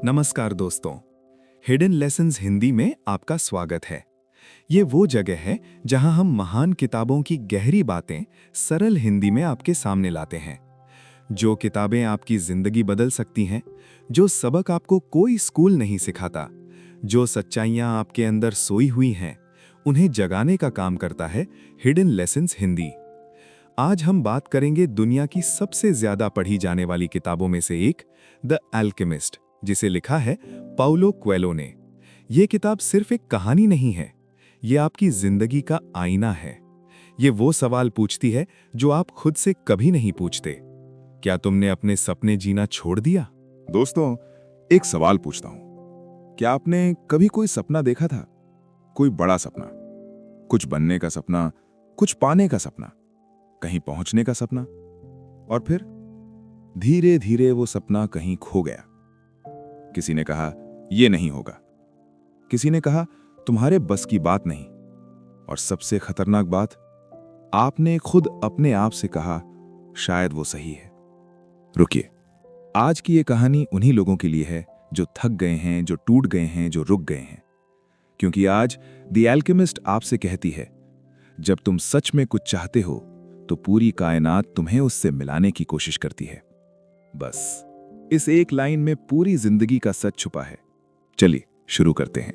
नमस्कार दोस्तों। Hidden lessons Hindi में आपका स्वागत है। ये वो जगह है जहां हम महान किताबों की गहरी बातें सरल हिंदी में आपके सामने लाते हैं। जो किताबें आपकी जिंदगी बदल सकती हैं, जो सबक आपको कोई स्कूल नहीं सिखाता, जो सच्चाइयां आपके अंदर सोई हुई हैं, उन्हें जगाने का काम करता है हिडन लेसन्स हिंदी। आज हम बात करेंगे दुनिया की सबसे ज्यादा पढ़ी जाने वाली किताबों में से एक, द एल्केमिस्ट, जिसे लिखा है पाउलो कोएल्हो ने। यह किताब सिर्फ एक कहानी नहीं है, ये आपकी जिंदगी का आईना है। ये वो सवाल पूछती है जो आप खुद से कभी नहीं पूछते। क्या तुमने अपने सपने जीना छोड़ दिया? दोस्तों, एक सवाल पूछता हूं। क्या आपने कभी कोई सपना देखा था? कोई बड़ा सपना, कुछ बनने का सपना, कुछ पाने का सपना, कहीं पहुंचने का सपना, और फिर धीरे धीरे वो सपना कहीं खो गया। किसी ने कहा ये नहीं होगा, किसी ने कहा तुम्हारे बस की बात नहीं, और सबसे खतरनाक बात, आपने खुद अपने आप से कहा शायद वो सही है। रुकिए, आज की ये कहानी उन्हीं लोगों के लिए है जो थक गए हैं, जो टूट गए हैं, जो रुक गए हैं। क्योंकि आज द एल्केमिस्ट आपसे कहती है, जब तुम सच में कुछ चाहते हो तो पूरी कायनात तुम्हें उससे मिलाने की कोशिश करती है। बस इस एक लाइन में पूरी जिंदगी का सच छुपा है। चलिए शुरू करते हैं।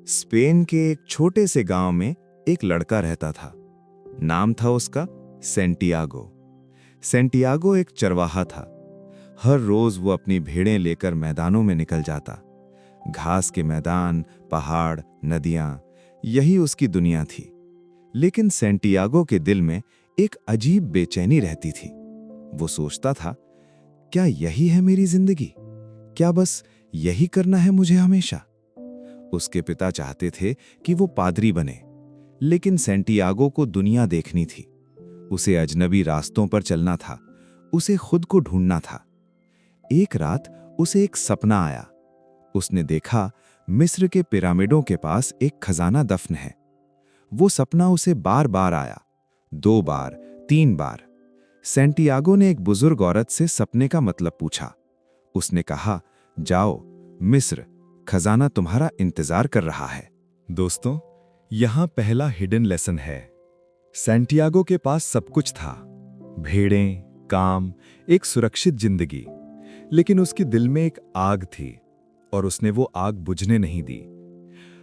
स्पेन के एक छोटे से गांव में एक लड़का रहता था। नाम था उसका सेंटियागो। सेंटियागो एक चरवाहा था। हर रोज वो अपनी भेड़ें लेकर मैदानों में निकल जाता। घास के मैदान, पहाड़, नदियां, यही उसकी दुनिया थी। लेकिन सेंटियागो के दिल में एक अजीब बेचैनी रहती थी। वो सोचता था, क्या यही है मेरी जिंदगी? क्या बस यही करना है मुझे हमेशा? उसके पिता चाहते थे कि वो पादरी बने, लेकिन सेंटियागो को दुनिया देखनी थी। उसे अजनबी रास्तों पर चलना था, उसे खुद को ढूंढना था। एक रात उसे एक सपना आया। उसने देखा मिस्र के पिरामिडों के पास एक खजाना दफन है। वो सपना उसे बार बार आया, 2 बार, 3 बार। सेंटियागो ने एक बुजुर्ग औरत से सपने का मतलब पूछा। उसने कहा, जाओ मिस्र, खजाना तुम्हारा इंतजार कर रहा है। दोस्तों, यहां पहला हिडन लेसन है। सेंटियागो के पास सब कुछ था, भेड़ें, काम, एक सुरक्षित जिंदगी। लेकिन उसके दिल में एक आग थी और उसने वो आग बुझने नहीं दी।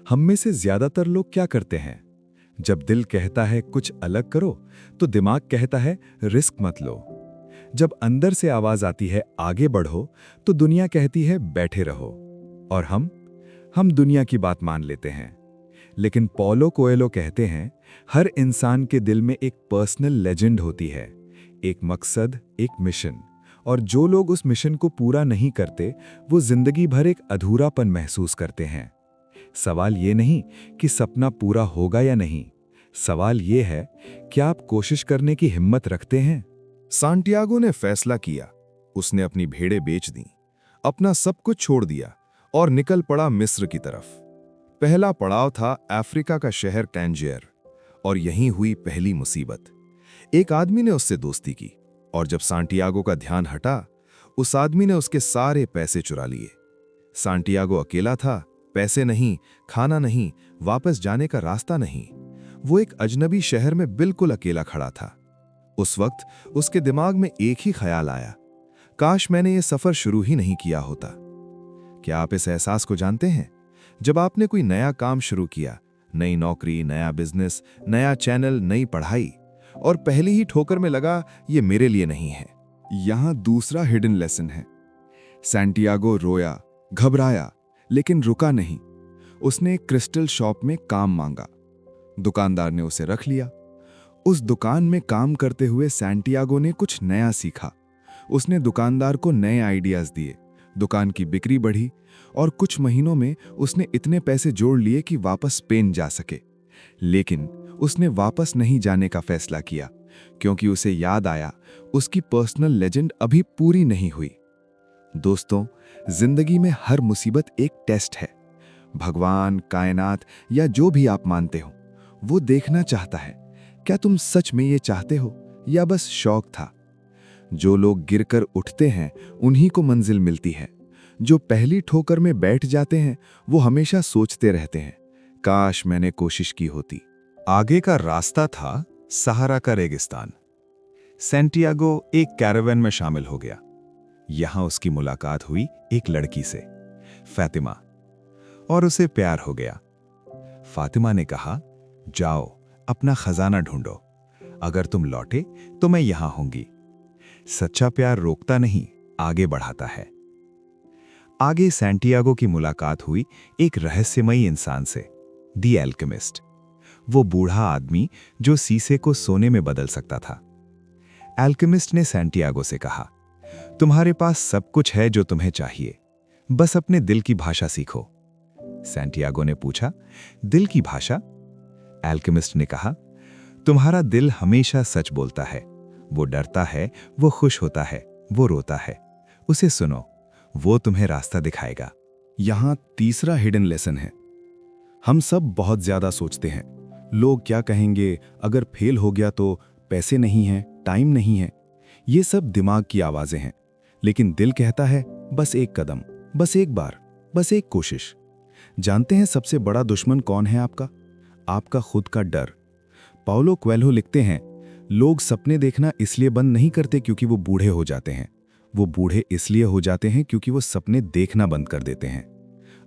हम में से ज्यादातर लोग क्या करते हैं? जब दिल कहता है कुछ अलग करो, तो दिमाग कहता है रिस्क मत लो। जब अंदर से आवाज आती है आगे बढ़ो, तो दुनिया कहती है बैठे रहो। और हम दुनिया की बात मान लेते हैं। लेकिन पाउलो कोएल्हो कहते हैं, हर इंसान के दिल में एक पर्सनल लेजेंड होती है, एक मकसद, एक मिशन। और जो लोग उस मिशन को पूरा नहीं करते, वो जिंदगी भर एक अधूरापन महसूस करते हैं। सवाल ये नहीं कि सपना पूरा होगा या नहीं, सवाल ये है, क्या आप कोशिश करने की हिम्मत रखते हैं? सांटियागो ने फैसला किया। उसने अपनी भेड़ें बेच दी, अपना सब कुछ छोड़ दिया और निकल पड़ा मिस्र की तरफ। पहला पड़ाव था अफ्रीका का शहर टैंजियर, और यहीं हुई पहली मुसीबत। एक आदमी ने उससे दोस्ती की, और जब सांटियागो का ध्यान हटा, उस आदमी ने उसके सारे पैसे चुरा लिए। सांटियागो अकेला था, पैसे नहीं, खाना नहीं, वापस जाने का रास्ता नहीं। वो एक अजनबी शहर में बिल्कुल अकेला खड़ा था। उस वक्त उसके दिमाग में एक ही ख्याल आया, काश मैंने ये सफर शुरू ही नहीं किया होता। क्या आप इस एहसास को जानते हैं? जब आपने कोई नया काम शुरू किया, नई नौकरी, नया बिजनेस, नया चैनल, नई पढ़ाई, और पहली ही ठोकर में लगा ये मेरे लिए नहीं है। यहां दूसरा हिडन लेसन है। सैंटियागो रोया, घबराया, लेकिन रुका नहीं। उसने एक क्रिस्टल शॉप में काम मांगा। दुकानदार ने उसे रख लिया। उस दुकान में काम करते हुए सैंटियागो ने कुछ नया सीखा। उसने दुकानदार को नए आइडियाज दिए, दुकान की बिक्री बढ़ी, और कुछ महीनों में उसने इतने पैसे जोड़ लिए कि वापस स्पेन जा सके। लेकिन उसने वापस नहीं जाने का फैसला किया, क्योंकि उसे याद आया उसकी पर्सनल लेजेंड अभी पूरी नहीं हुई। दोस्तों, जिंदगी में हर मुसीबत एक टेस्ट है। भगवान, कायनात या जो भी आप मानते हो, वो देखना चाहता है, क्या तुम सच में ये चाहते हो या बस शौक था? जो लोग गिरकर उठते हैं, उन्हीं को मंजिल मिलती है। जो पहली ठोकर में बैठ जाते हैं वो हमेशा सोचते रहते हैं, काश मैंने कोशिश की होती। आगे का रास्ता था सहारा का रेगिस्तान। सैंटियागो एक कैरावन में शामिल हो गया। यहां उसकी मुलाकात हुई एक लड़की से, फातिमा, और उसे प्यार हो गया। फातिमा ने कहा, जाओ अपना खजाना ढूंढो, अगर तुम लौटे तो मैं यहां होंगी। सच्चा प्यार रोकता नहीं, आगे बढ़ाता है। आगे सैंटियागो की मुलाकात हुई एक रहस्यमयी इंसान से, दी एल्केमिस्ट, वो बूढ़ा आदमी जो शीशे को सोने में बदल सकता था। एल्केमिस्ट ने सैंटियागो से कहा, तुम्हारे पास सब कुछ है जो तुम्हें चाहिए, बस अपने दिल की भाषा सीखो। सैंटियागो ने पूछा, दिल की भाषा? एल्केमिस्ट ने कहा, तुम्हारा दिल हमेशा सच बोलता है। वो डरता है, वो खुश होता है, वो रोता है। उसे सुनो, वो तुम्हें रास्ता दिखाएगा। यहां तीसरा हिडन लेसन है। हम सब बहुत ज्यादा सोचते हैं, लोग क्या कहेंगे, अगर फेल हो गया तो, पैसे नहीं हैं, टाइम नहीं है। ये सब दिमाग की आवाजें हैं। लेकिन दिल कहता है, बस एक कदम, बस एक बार, बस एक कोशिश। जानते हैं सबसे बड़ा दुश्मन कौन है आपका? आपका खुद का डर। पाउलो कोएल्हो लिखते हैं, लोग सपने देखना इसलिए बंद नहीं करते क्योंकि वो बूढ़े हो जाते हैं, वो बूढ़े इसलिए हो जाते हैं क्योंकि वो सपने देखना बंद कर देते हैं।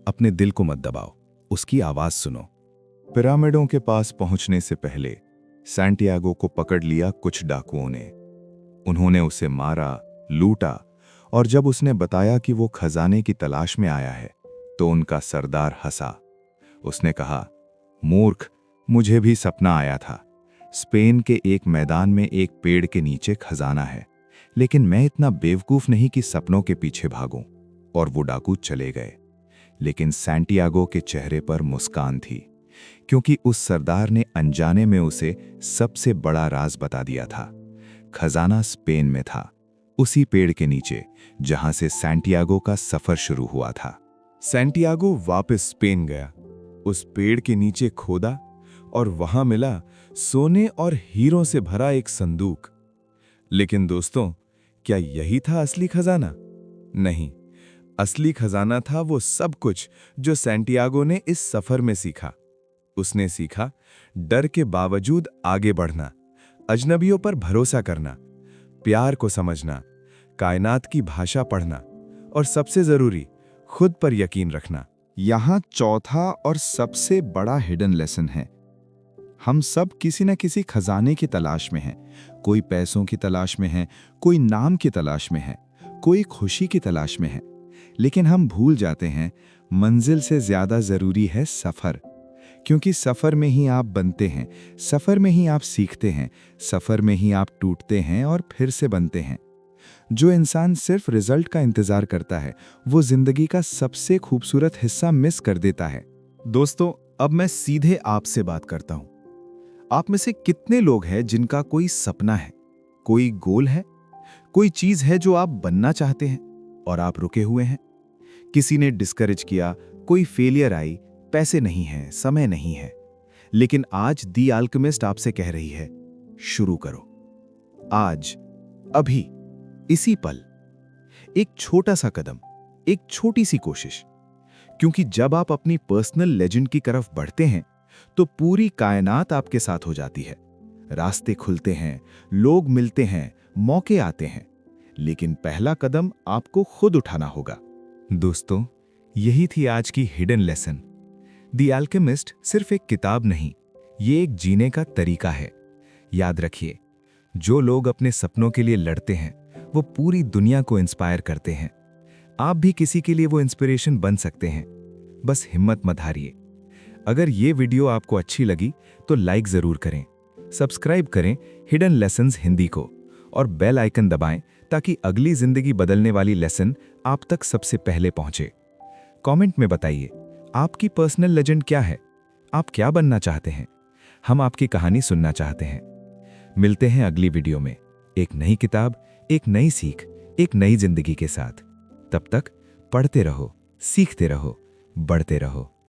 अपने दिल को मत दबाओ, उसकी आवाज सुनो। पिरामिडों के पास पहुंचने से पहले सैंटियागो को पकड़ लिया कुछ डाकुओं ने। उन्होंने उसे मारा, लूटा, और जब उसने बताया कि वो खजाने की तलाश में आया है तो उनका सरदार हंसा। उसने कहा, मूर्ख, मुझे भी सपना आया था। स्पेन के एक मैदान में एक पेड़ के नीचे खजाना है, लेकिन मैं इतना बेवकूफ नहीं कि सपनों के पीछे भागूं। और वो डाकू चले गए। लेकिन सैंटियागो के चेहरे पर मुस्कान थी, क्योंकि उस सरदार ने अनजाने में उसे सबसे बड़ा राज बता दिया था। खजाना स्पेन में था, उसी पेड़ के नीचे जहां से सैंटियागो का सफर शुरू हुआ था। सैंटियागो वापस स्पेन गया, उस पेड़ के नीचे खोदा और वहां मिला सोने और हीरों से भरा एक संदूक। लेकिन दोस्तों, क्या यही था असली खजाना? नहीं, असली खजाना था वो सब कुछ जो सैंटियागो ने इस सफर में सीखा। उसने सीखा डर के बावजूद आगे बढ़ना, अजनबियों पर भरोसा करना, प्यार को समझना, कायनात की भाषा पढ़ना, और सबसे जरूरी, खुद पर यकीन रखना। यहां चौथा और सबसे बड़ा हिडन लेसन है। हम सब किसी न किसी खजाने की तलाश में हैं। कोई पैसों की तलाश में है, कोई नाम की तलाश में है, कोई खुशी की तलाश में है। लेकिन हम भूल जाते हैं, मंजिल से ज्यादा जरूरी है सफर। क्योंकि सफर में ही आप बनते हैं, सफर में ही आप सीखते हैं, सफर में ही आप टूटते हैं और फिर से बनते हैं। जो इंसान सिर्फ रिजल्ट का इंतजार करता है, वो जिंदगी का सबसे खूबसूरत हिस्सा मिस कर देता है। दोस्तों, अब मैं सीधे आपसे बात करता हूं। आप में से कितने लोग हैं जिनका कोई सपना है, कोई गोल है, कोई चीज है जो आप बनना चाहते हैं और आप रुके हुए हैं? किसी ने डिस्करेज किया, कोई फेलियर आई, पैसे नहीं हैं, समय नहीं है। लेकिन आज दी अल्केमिस्ट आपसे कह रही है, शुरू करो। आज, अभी, इसी पल। एक छोटा सा कदम, एक छोटी सी कोशिश। क्योंकि जब आप अपनी पर्सनल लेजेंड की तरफ बढ़ते हैं तो पूरी कायनात आपके साथ हो जाती है। रास्ते खुलते हैं, लोग मिलते हैं, मौके आते हैं। लेकिन पहला कदम आपको खुद उठाना होगा। दोस्तों, यही थी आज की हिडन लेसन। द अल्केमिस्ट सिर्फ एक किताब नहीं, ये एक जीने का तरीका है। याद रखिए, जो लोग अपने सपनों के लिए लड़ते हैं वो पूरी दुनिया को इंस्पायर करते हैं। आप भी किसी के लिए वो इंस्पिरेशन बन सकते हैं। बस हिम्मत मत हारिए। अगर ये वीडियो आपको अच्छी लगी तो लाइक जरूर करें, सब्सक्राइब करें हिडन लेसन्स हिंदी को, और बेल आइकन दबाएं ताकि अगली जिंदगी बदलने वाली लेसन आप तक सबसे पहले पहुंचे। कमेंट में बताइए, आपकी पर्सनल लेजेंड क्या है? आप क्या बनना चाहते हैं? हम आपकी कहानी सुनना चाहते हैं। मिलते हैं अगली वीडियो में, एक नई किताब, एक नई सीख, एक नई जिंदगी के साथ। तब तक पढ़ते रहो, सीखते रहो, बढ़ते रहो।